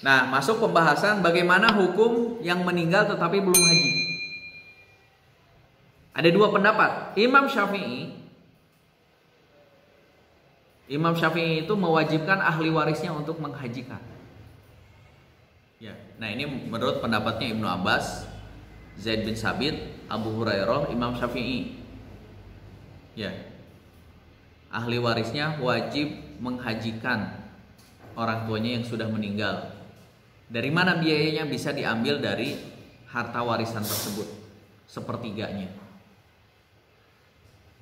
Nah, masuk pembahasan bagaimana hukum yang meninggal tetapi belum haji. Ada dua pendapat. Imam Syafi'i itu mewajibkan ahli warisnya untuk menghajikan. Ya. Nah, ini menurut pendapatnya Ibnu Abbas, Zaid bin Sabit, Abu Hurairah, Imam Syafi'i. Ya. Ahli warisnya wajib menghajikan orang tuanya yang sudah meninggal. Dari mana biayanya? Bisa diambil dari harta warisan tersebut, sepertiganya.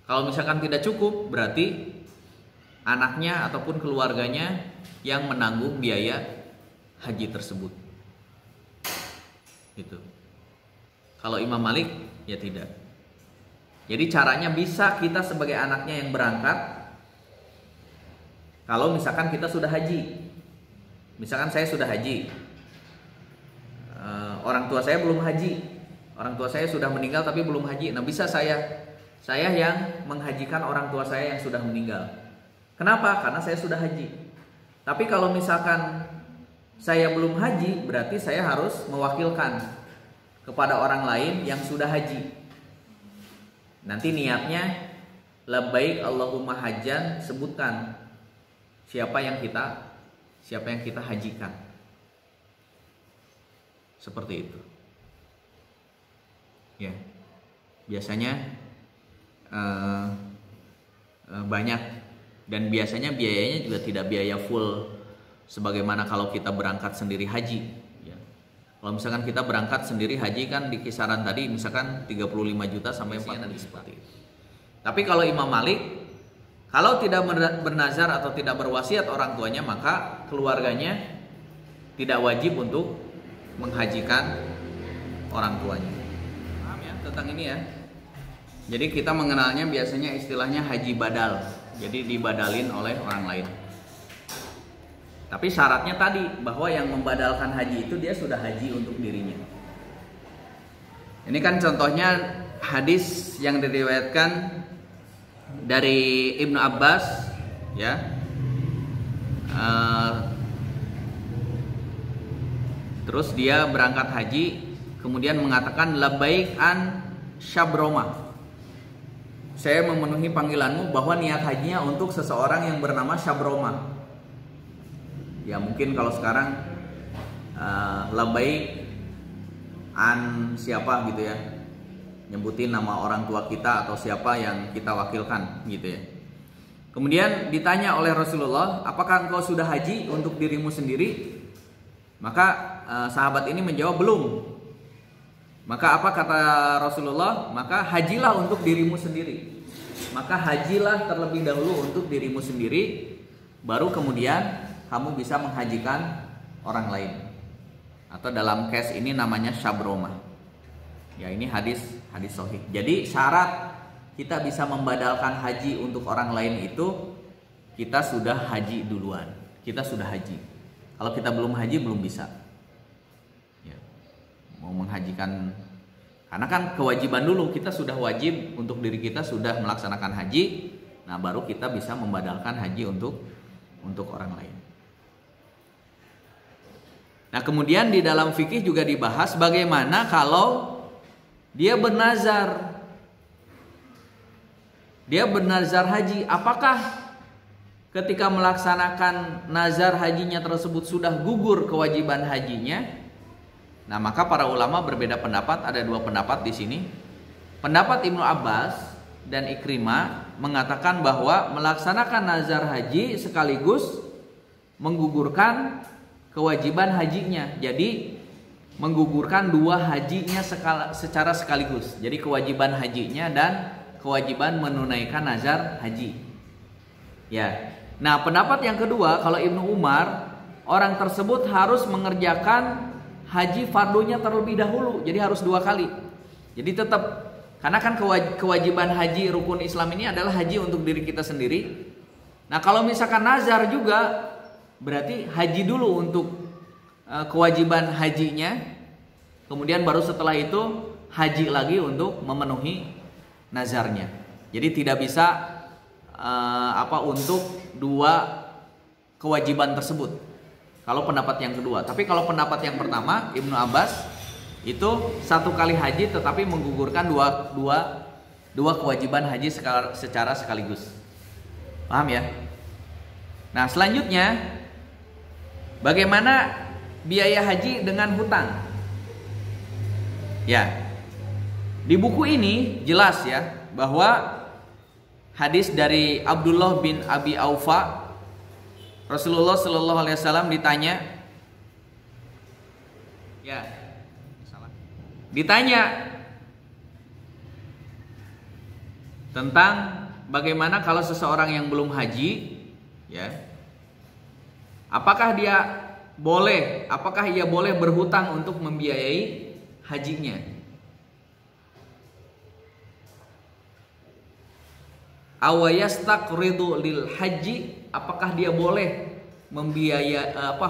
Kalau misalkan tidak cukup, berarti anaknya ataupun keluarganya yang menanggung biaya haji tersebut. Gitu. Kalau Imam Malik ya tidak. Jadi caranya bisa kita sebagai anaknya yang berangkat. Kalau misalkan kita sudah haji. Misalkan saya sudah haji. Orang tua saya belum haji. Orang tua saya sudah meninggal tapi belum haji. Nah, bisa saya yang menghajikan orang tua saya yang sudah meninggal. Kenapa? Karena saya sudah haji. Tapi kalau misalkan saya belum haji, berarti saya harus mewakilkan kepada orang lain yang sudah haji. Nanti niatnya labbaik Allahumma hajjan, sebutkan siapa yang kita hajikan. Seperti itu. Ya. Biasanya banyak, dan biasanya biayanya juga tidak biaya full sebagaimana kalau kita berangkat sendiri haji, ya. Kalau misalkan kita berangkat sendiri haji kan di kisaran tadi misalkan 35 juta sampai 40 seperti itu. Tapi kalau Imam Malik, kalau tidak bernazar atau tidak berwasiat orang tuanya, maka keluarganya tidak wajib untuk menghajikan orang tuanya. Paham ya tentang ini ya? Jadi kita mengenalnya biasanya istilahnya haji badal. Jadi dibadalin oleh orang lain. Tapi syaratnya tadi bahwa yang membadalkan haji itu dia sudah haji untuk dirinya. Ini kan contohnya hadis yang diriwayatkan dari Ibnu Abbas, ya. Terus dia berangkat haji, kemudian mengatakan labbaik an syabroma. Saya memenuhi panggilanmu, bahwa niat hajinya untuk seseorang yang bernama Syabroma. Ya mungkin kalau sekarang labbaik an siapa gitu ya, nyebutin nama orang tua kita atau siapa yang kita wakilkan gitu ya. Kemudian ditanya oleh Rasulullah, apakah engkau sudah haji untuk dirimu sendiri? Maka sahabat ini menjawab belum. Maka apa kata Rasulullah? Maka hajilah untuk dirimu sendiri. Maka hajilah terlebih dahulu untuk dirimu sendiri, baru kemudian kamu bisa menghajikan orang lain. Atau dalam case ini namanya syabroma. Ya, ini hadis sahih. Jadi syarat kita bisa membadalkan haji untuk orang lain itu kita sudah haji duluan. Kita sudah haji. Kalau kita belum haji belum bisa. Ya. Mau menghajikan, karena kan kewajiban dulu, kita sudah wajib untuk diri kita sudah melaksanakan haji. Nah, baru kita bisa membadalkan haji untuk orang lain. Nah, kemudian di dalam fikih juga dibahas bagaimana kalau dia bernazar. Dia bernazar haji, apakah ketika melaksanakan nazar hajinya tersebut sudah gugur kewajiban hajinya? Nah, maka para ulama berbeda pendapat, ada dua pendapat di sini. Pendapat Ibnu Abbas dan Ikrimah mengatakan bahwa melaksanakan nazar haji sekaligus menggugurkan kewajiban hajinya. Jadi menggugurkan dua hajinya secara sekaligus. Jadi kewajiban hajinya dan kewajiban menunaikan nazar haji. Ya. Nah, pendapat yang kedua, kalau Ibnu Umar, orang tersebut harus mengerjakan haji fardunya terlebih dahulu. Jadi harus dua kali. Jadi tetap, karena kan kewajiban haji rukun Islam ini adalah haji untuk diri kita sendiri. Nah, kalau misalkan nazar juga, berarti haji dulu untuk kewajiban hajinya, kemudian baru setelah itu haji lagi untuk memenuhi nazarnya. Jadi tidak bisa untuk dua kewajiban tersebut. Kalau pendapat yang kedua. Tapi kalau pendapat yang pertama, Ibnu Abbas itu 1 kali haji tetapi menggugurkan dua kewajiban haji secara sekaligus. Paham ya? Nah, selanjutnya bagaimana biaya haji dengan hutang? Ya. Di buku ini jelas ya bahwa hadis dari Abdullah bin Abi Aufa, Rasulullah Shallallahu Alaihi Wasallam ditanya tentang bagaimana kalau seseorang yang belum haji, ya, apakah ia boleh berhutang untuk membiayai hajinya? Awayastaqridu lil haji, apakah dia boleh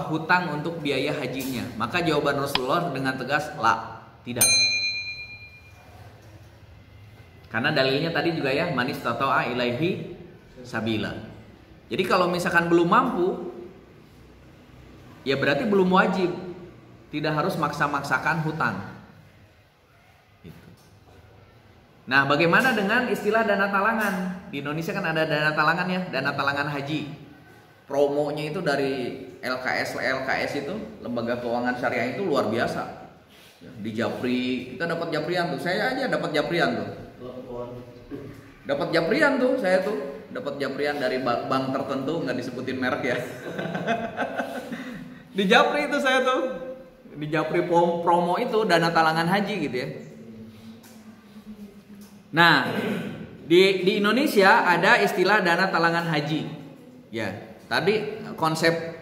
hutang untuk biaya hajinya? Maka jawaban Rasulullah dengan tegas, la, tidak. Karena dalilnya tadi juga ya, manis tata'a ilaihi sabila. Jadi kalau misalkan belum mampu, ya berarti belum wajib, tidak harus maksa-maksakan hutang. Nah, bagaimana dengan istilah dana talangan? Di Indonesia kan ada dana talangan ya, dana talangan haji. Promonya itu dari LKS itu, Lembaga Keuangan Syariah itu luar biasa. Di Japri, kita dapat Japrian tuh. Saya aja dapat Japrian tuh. Dapat Japrian tuh, saya tuh dapat Japrian dari bank tertentu, nggak disebutin merek ya. Di Japri itu saya tuh, di Japri promo itu dana talangan haji gitu ya. Nah, di Indonesia ada istilah dana talangan haji. Ya, tadi konsep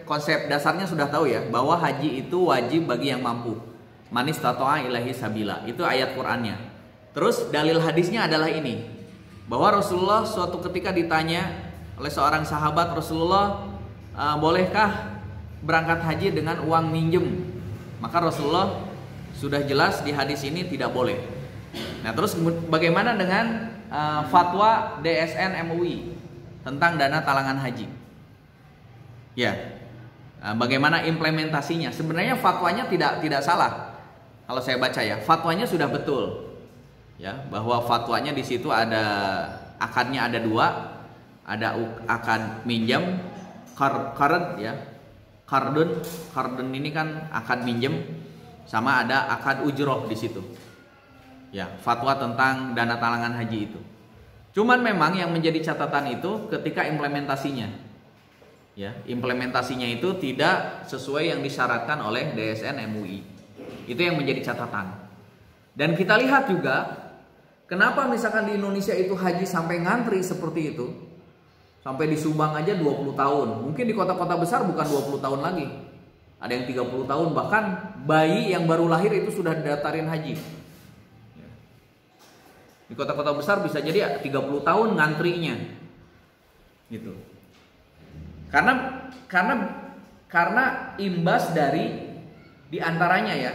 dasarnya sudah tahu ya, bahwa haji itu wajib bagi yang mampu. Manis tata'a ilahi sabila. Itu ayat Qur'annya. Terus dalil hadisnya adalah ini, bahwa Rasulullah suatu ketika ditanya oleh seorang sahabat, Rasulullah, bolehkah berangkat haji dengan uang minjem? Maka Rasulullah sudah jelas di hadis ini tidak boleh. Nah, terus bagaimana dengan fatwa DSN MUI tentang dana talangan haji? Ya, bagaimana implementasinya? Sebenarnya fatwanya tidak salah. Kalau saya baca ya, fatwanya sudah betul. Ya, bahwa fatwanya di situ ada akadnya ada 2, ada akad minjam, qard ya. Qardun ini kan akad minjem, sama ada akad ujroh di situ. Ya, fatwa tentang dana talangan haji itu. Cuman memang yang menjadi catatan itu ketika implementasinya. Ya, implementasinya itu tidak sesuai yang disyaratkan oleh DSN MUI. Itu yang menjadi catatan. Dan kita lihat juga kenapa misalkan di Indonesia itu haji sampai ngantri seperti itu. Sampai di Subang aja 20 tahun. Mungkin di kota-kota besar bukan 20 tahun lagi. Ada yang 30 tahun, bahkan bayi yang baru lahir itu sudah didaftarin haji. Di kota-kota besar bisa jadi 30 tahun ngantrinya. Gitu. Karena imbas dari diantaranya ya,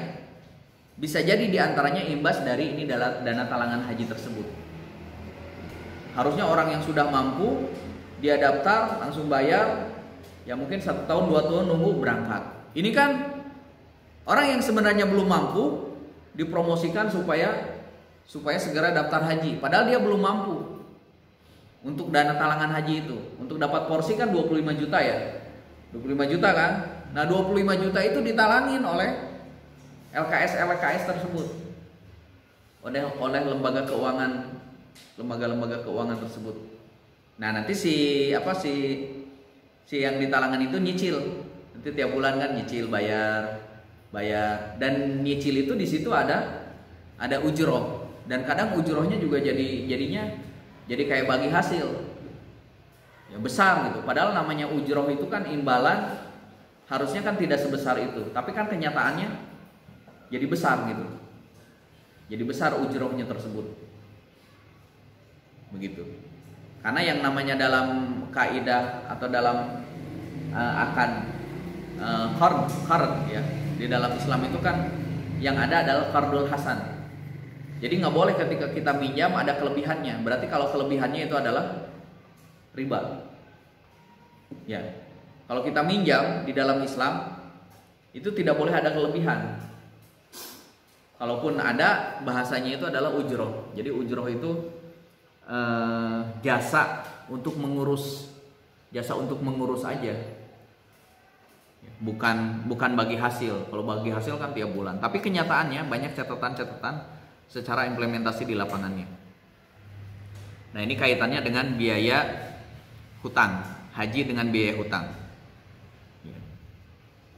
bisa jadi diantaranya imbas dari ini dana talangan haji tersebut. Harusnya orang yang sudah mampu, dia daftar langsung bayar, ya mungkin 1 tahun 2 tahun nunggu berangkat. Ini kan orang yang sebenarnya belum mampu dipromosikan supaya segera daftar haji, padahal dia belum mampu untuk dana talangan haji itu. Untuk dapat porsi kan 25 juta ya, 25 juta kan. Nah, 25 juta itu ditalangin oleh LKS tersebut, oleh lembaga keuangan tersebut. Nah, nanti si yang ditalangan itu nyicil, nanti tiap bulan kan nyicil, bayar, dan nyicil itu di situ ada ujroh. Dan kadang ujrohnya juga jadinya kayak bagi hasil ya, besar gitu. Padahal namanya ujroh itu kan imbalan, harusnya kan tidak sebesar itu, tapi kan kenyataannya jadi besar gitu. Jadi besar ujrohnya tersebut. Begitu. Karena yang namanya dalam kaidah atau dalam akad qard ya, di dalam Islam itu kan yang ada adalah qardul hasan. Jadi nggak boleh ketika kita minjam ada kelebihannya. Berarti kalau kelebihannya itu adalah riba. Ya, kalau kita minjam di dalam Islam itu tidak boleh ada kelebihan. Kalaupun ada, bahasanya itu adalah ujroh. Jadi ujroh itu jasa untuk mengurus aja, bukan bagi hasil. Kalau bagi hasil kan tiap bulan. Tapi kenyataannya banyak catatan-catatan secara implementasi di lapangannya. Nah, ini kaitannya dengan biaya hutang, haji dengan biaya hutang.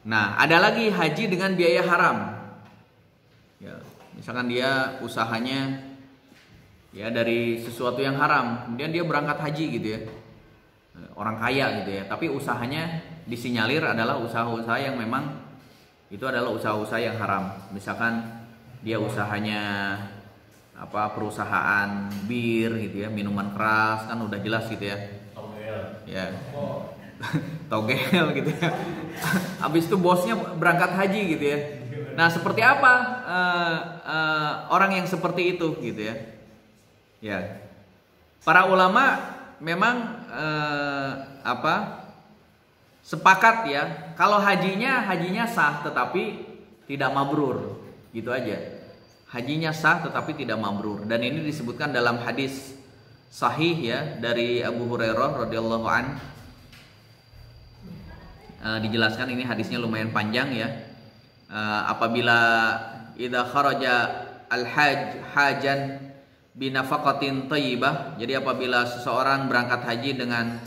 Nah, ada lagi haji dengan biaya haram. Ya, misalkan dia usahanya ya dari sesuatu yang haram, kemudian dia berangkat haji gitu ya. Orang kaya gitu ya, tapi usahanya disinyalir adalah usaha-usaha yang memang itu adalah usaha-usaha yang haram. Misalkan dia usahanya perusahaan bir gitu ya, minuman keras, kan udah jelas gitu ya. Ya. Togel gitu ya. Habis itu bosnya berangkat haji gitu ya. Nah, seperti apa orang yang seperti itu gitu ya? Ya. Para ulama memang sepakat ya, kalau hajinya sah tetapi tidak mabrur, gitu aja. Hajinya sah tetapi tidak mabrur, dan ini disebutkan dalam hadis sahih ya dari Abu Hurairah radhiyallahu an. Dijelaskan, ini hadisnya lumayan panjang ya. Apabila idza kharaja al-hajj hajan binafaqatin thayyibah, jadi apabila seseorang berangkat haji dengan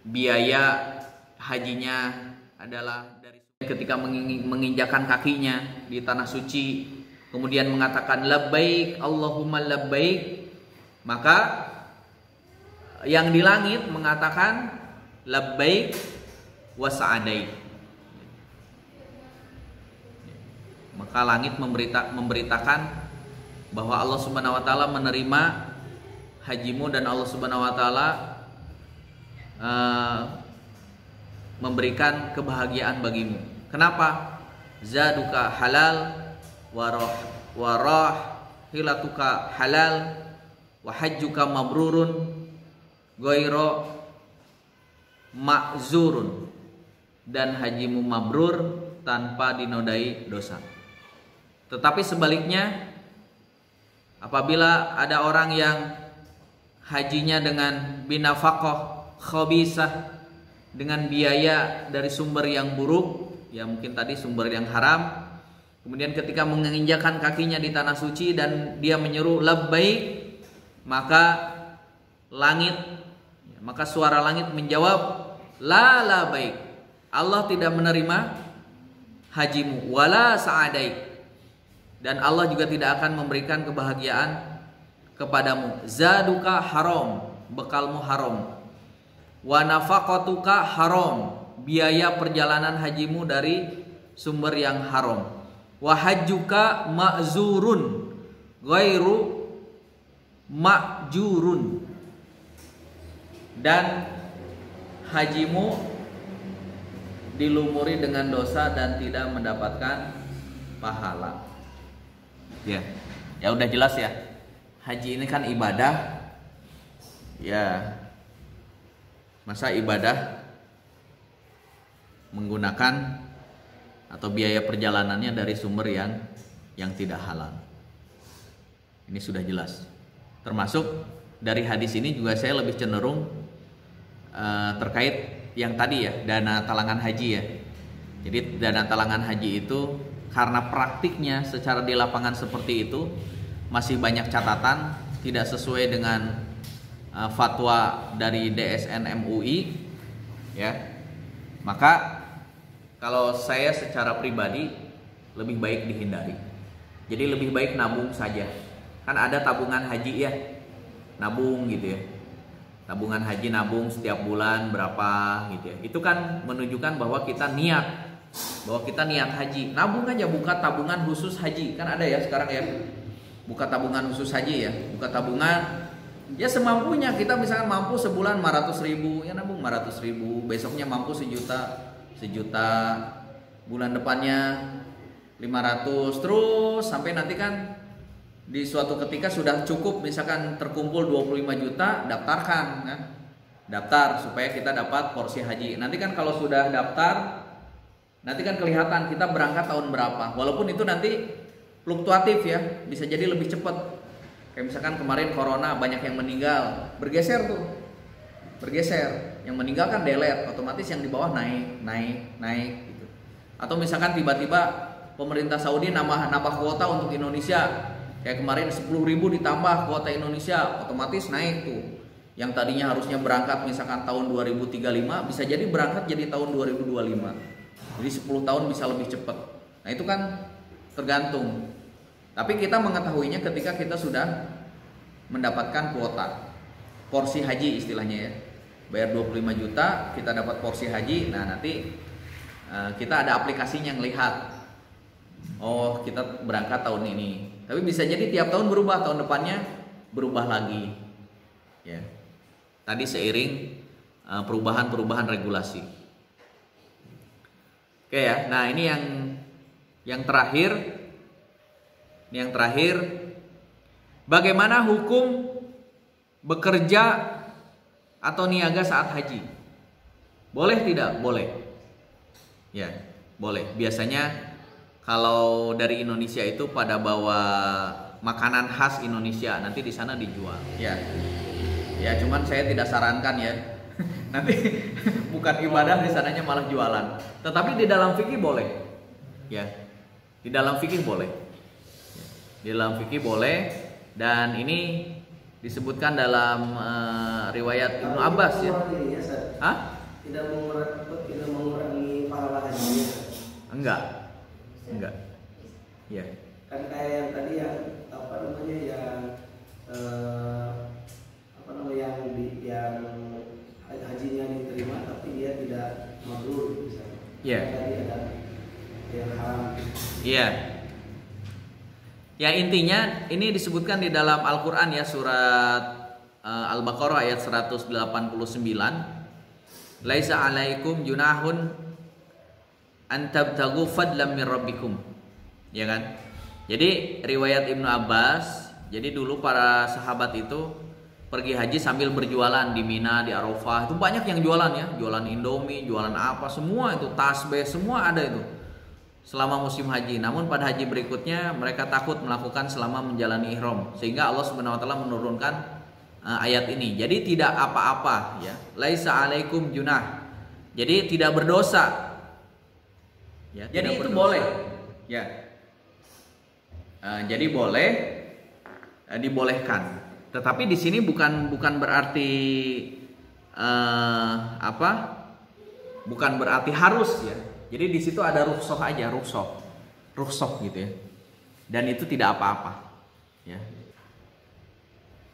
biaya hajinya adalah dari ketika menginjakan kakinya di tanah suci, kemudian mengatakan labbaik Allahumma labbaik, maka yang di langit mengatakan labbaik wa sa'adaik. Maka langit memberitakan bahwa Allah Subhanahu wa taala menerima hajimu dan Allah Subhanahu wa taala memberikan kebahagiaan bagimu. Kenapa? Zaduka halal hilatuka halal wa hajjuka mabrurun ghairu ma'zurun, dan hajimu mabrur tanpa dinodai dosa. Tetapi sebaliknya, apabila ada orang yang hajinya dengan binafaqah khabisah, dengan biaya dari sumber yang buruk, ya mungkin tadi sumber yang haram, kemudian ketika menginjakan kakinya di tanah suci dan dia menyeru labbaik, maka suara langit menjawab la labbaik, Allah tidak menerima hajimu, wala sa'adaik, dan Allah juga tidak akan memberikan kebahagiaan kepadamu. Zaduka haram, bekalmu haram, wa nafaqatuka haram, biaya perjalanan hajimu dari sumber yang haram, wa hajjuka ma'zurun ghairu ma'jurun, dan hajimu dilumuri dengan dosa dan tidak mendapatkan pahala. Ya udah jelas ya. Haji ini kan ibadah. Ya, masa ibadah menggunakan atau biaya perjalanannya dari sumber yang tidak halal. Ini sudah jelas. Termasuk dari hadis ini juga saya lebih cenderung terkait yang tadi ya, dana talangan haji ya. Jadi dana talangan haji itu karena praktiknya secara di lapangan seperti itu masih banyak catatan tidak sesuai dengan fatwa dari DSN MUI ya. Maka kalau saya secara pribadi lebih baik dihindari. Jadi lebih baik nabung saja. Kan ada tabungan haji ya, nabung gitu ya. Tabungan haji nabung setiap bulan berapa gitu ya. Itu kan menunjukkan bahwa kita niat haji. Nabung aja, buka tabungan khusus haji. Kan ada ya sekarang ya. Buka tabungan khusus haji ya. Buka tabungan ya semampunya. Kita misalkan mampu sebulan 500.000, ya nabung 500.000. Besoknya mampu sejuta. Bulan depannya 500, terus sampai nanti kan di suatu ketika sudah cukup, misalkan terkumpul 25 juta, daftarkan kan? Daftar supaya kita dapat porsi haji. Nanti kan kalau sudah daftar Nanti kan kelihatan kita berangkat tahun berapa. Walaupun itu nanti fluktuatif ya, bisa jadi lebih cepat. Kayak misalkan kemarin corona banyak yang meninggal, bergeser tuh. Bergeser. Yang meninggal kan delete, otomatis yang di bawah naik gitu. Atau misalkan tiba-tiba pemerintah Saudi nambah kuota untuk Indonesia. Kayak kemarin 10.000 ditambah kuota Indonesia, otomatis naik tuh. Yang tadinya harusnya berangkat misalkan tahun 2035 bisa jadi berangkat jadi tahun 2025. Jadi 10 tahun bisa lebih cepat. Nah itu kan tergantung. Tapi kita mengetahuinya ketika kita sudah mendapatkan kuota porsi haji istilahnya ya. Bayar 25 juta kita dapat porsi haji. Nah nanti kita ada aplikasinya yang lihat. Oh kita berangkat tahun ini. Tapi bisa jadi tiap tahun berubah, tahun depannya berubah lagi. Ya. Tadi seiring perubahan regulasi. Oke ya, nah ini yang terakhir. Ini yang terakhir. Bagaimana hukum bekerja atau niaga saat haji? Boleh tidak? Boleh. Ya, boleh. Biasanya kalau dari Indonesia itu pada bawa makanan khas Indonesia, nanti di sana dijual. Ya. Ya, cuman saya tidak sarankan ya. Nanti bukan ibadah di sananya malah jualan. Tetapi di dalam fikih boleh. Ya. Di dalam fikih boleh. Di dalam fikih boleh dan ini disebutkan dalam riwayat Ibnu Abbas ya. Hah? Tidak mengurangi pahala hajinya. Enggak. Ya. Kan kayak yang tadi yang yang hajinya diterima tapi dia tidak mabrur misalnya. Iya. Tadi ada yang haram. Iya. Ya intinya ini disebutkan di dalam Al-Qur'an ya, surat Al-Baqarah ayat 189. Laisa 'alaikum junahun an tabtaghu fadlan min rabbikum. Ya kan? Jadi riwayat Ibnu Abbas, jadi dulu para sahabat itu pergi haji sambil berjualan di Mina, di Arafah. Itu banyak yang jualan ya, jualan Indomie, jualan apa, semua itu tasbih, semua ada itu selama musim haji. Namun pada haji berikutnya mereka takut melakukan selama menjalani ihram, sehingga Allah Subhanahu wa taala menurunkan ayat ini. Jadi tidak apa-apa ya. Laisa 'alaikum junah. Jadi tidak berdosa. Ya, jadi itu boleh. Ya. Jadi boleh, dibolehkan. Tetapi di sini bukan berarti bukan berarti harus ya. Jadi di situ ada rukhsah aja, rukhsah gitu ya. Dan itu tidak apa-apa ya.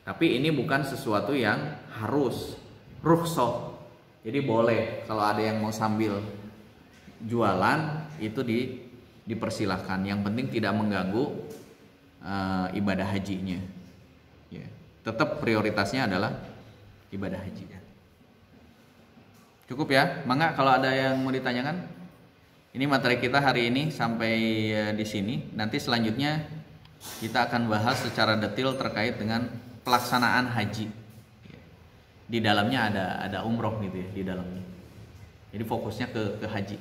Tapi ini bukan sesuatu yang harus, rukhsah. Jadi boleh kalau ada yang mau sambil jualan itu dipersilahkan. Yang penting tidak mengganggu ibadah hajinya. Ya. Tetap prioritasnya adalah ibadah haji. Cukup ya, mangga kalau ada yang mau ditanyakan. Ini materi kita hari ini sampai di sini. Nanti selanjutnya kita akan bahas secara detail terkait dengan pelaksanaan haji. Di dalamnya ada umroh gitu ya di dalamnya. Jadi fokusnya ke haji.